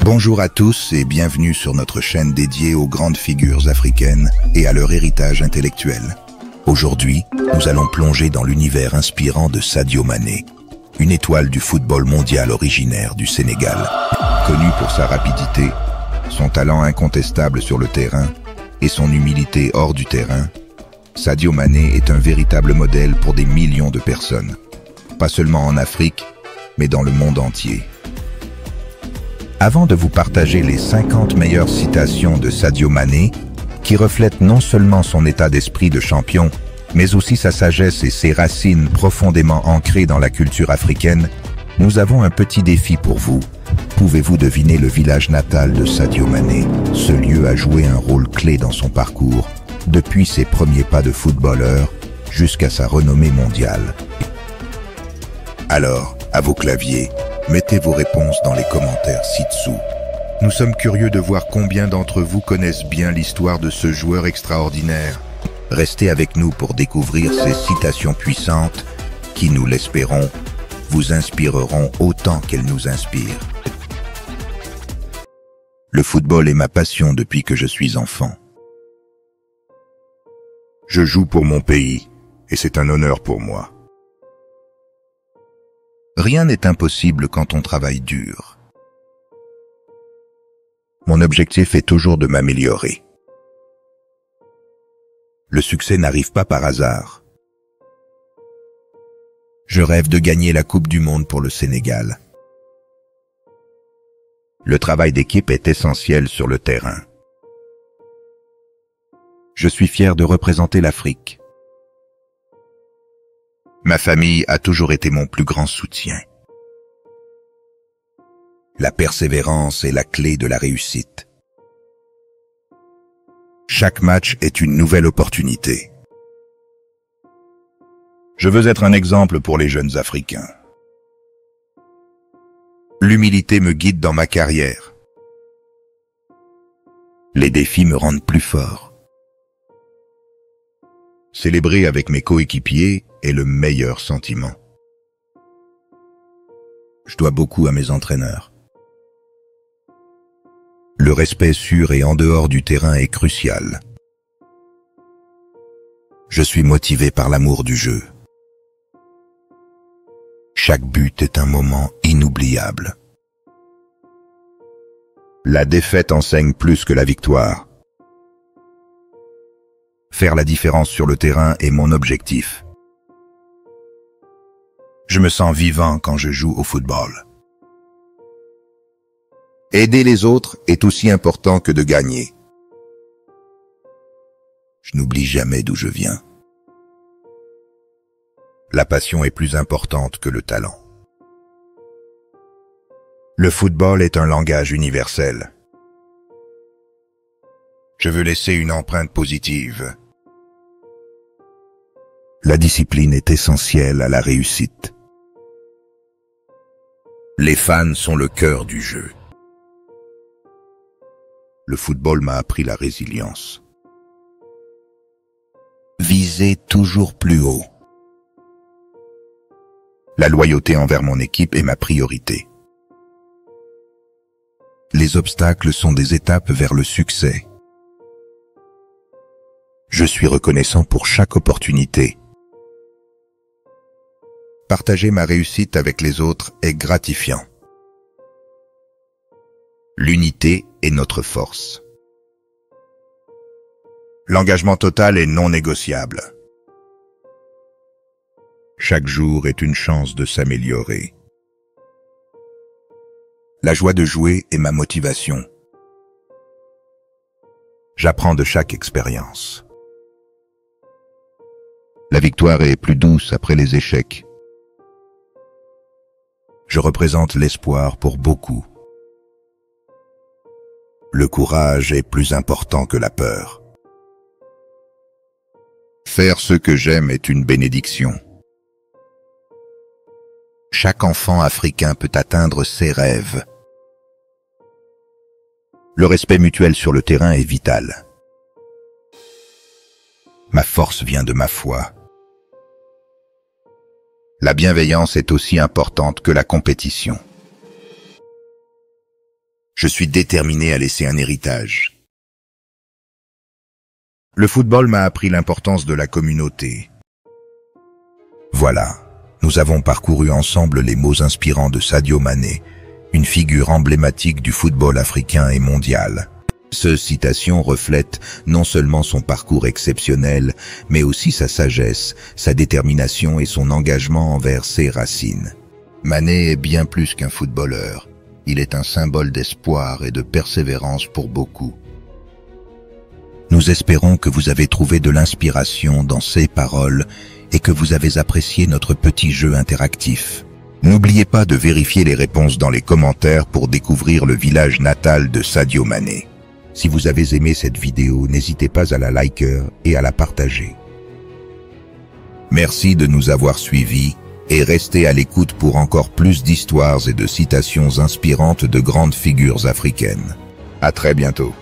Bonjour à tous et bienvenue sur notre chaîne dédiée aux grandes figures africaines et à leur héritage intellectuel. Aujourd'hui, nous allons plonger dans l'univers inspirant de Sadio Mané, une étoile du football mondial originaire du Sénégal. Connu pour sa rapidité, son talent incontestable sur le terrain et son humilité hors du terrain, Sadio Mané est un véritable modèle pour des millions de personnes, pas seulement en Afrique, mais dans le monde entier. Avant de vous partager les 50 meilleures citations de Sadio Mané, qui reflètent non seulement son état d'esprit de champion, mais aussi sa sagesse et ses racines profondément ancrées dans la culture africaine, nous avons un petit défi pour vous. Pouvez-vous deviner le village natal de Sadio Mané? Ce lieu a joué un rôle clé dans son parcours, depuis ses premiers pas de footballeur jusqu'à sa renommée mondiale. Alors, à vos claviers, mettez vos réponses dans les commentaires ci-dessous. Nous sommes curieux de voir combien d'entre vous connaissent bien l'histoire de ce joueur extraordinaire. Restez avec nous pour découvrir ces citations puissantes qui, nous l'espérons, vous inspireront autant qu'elles nous inspirent. Le football est ma passion depuis que je suis enfant. Je joue pour mon pays et c'est un honneur pour moi. Rien n'est impossible quand on travaille dur. Mon objectif est toujours de m'améliorer. Le succès n'arrive pas par hasard. Je rêve de gagner la Coupe du Monde pour le Sénégal. Le travail d'équipe est essentiel sur le terrain. Je suis fier de représenter l'Afrique. Ma famille a toujours été mon plus grand soutien. La persévérance est la clé de la réussite. Chaque match est une nouvelle opportunité. Je veux être un exemple pour les jeunes Africains. L'humilité me guide dans ma carrière. Les défis me rendent plus fort. Célébrer avec mes coéquipiers est le meilleur sentiment. Je dois beaucoup à mes entraîneurs. Le respect sur et en dehors du terrain est crucial. Je suis motivé par l'amour du jeu. Chaque but est un moment inoubliable. La défaite enseigne plus que la victoire. Faire la différence sur le terrain est mon objectif. Je me sens vivant quand je joue au football. Aider les autres est aussi important que de gagner. Je n'oublie jamais d'où je viens. La passion est plus importante que le talent. Le football est un langage universel. Je veux laisser une empreinte positive. La discipline est essentielle à la réussite. Les fans sont le cœur du jeu. Le football m'a appris la résilience. Viser toujours plus haut. La loyauté envers mon équipe est ma priorité. Les obstacles sont des étapes vers le succès. Je suis reconnaissant pour chaque opportunité. Partager ma réussite avec les autres est gratifiant. L'unité est notre force. L'engagement total est non négociable. Chaque jour est une chance de s'améliorer. La joie de jouer est ma motivation. J'apprends de chaque expérience. La victoire est plus douce après les échecs. Je représente l'espoir pour beaucoup. Le courage est plus important que la peur. Faire ce que j'aime est une bénédiction. Chaque enfant africain peut atteindre ses rêves. Le respect mutuel sur le terrain est vital. Ma force vient de ma foi. La bienveillance est aussi importante que la compétition. Je suis déterminé à laisser un héritage. Le football m'a appris l'importance de la communauté. Voilà, nous avons parcouru ensemble les mots inspirants de Sadio Mané, une figure emblématique du football africain et mondial. Cette citation reflète non seulement son parcours exceptionnel, mais aussi sa sagesse, sa détermination et son engagement envers ses racines. Mané est bien plus qu'un footballeur. Il est un symbole d'espoir et de persévérance pour beaucoup. Nous espérons que vous avez trouvé de l'inspiration dans ces paroles et que vous avez apprécié notre petit jeu interactif. N'oubliez pas de vérifier les réponses dans les commentaires pour découvrir le village natal de Sadio Mané. Si vous avez aimé cette vidéo, n'hésitez pas à la liker et à la partager. Merci de nous avoir suivis et restez à l'écoute pour encore plus d'histoires et de citations inspirantes de grandes figures africaines. À très bientôt.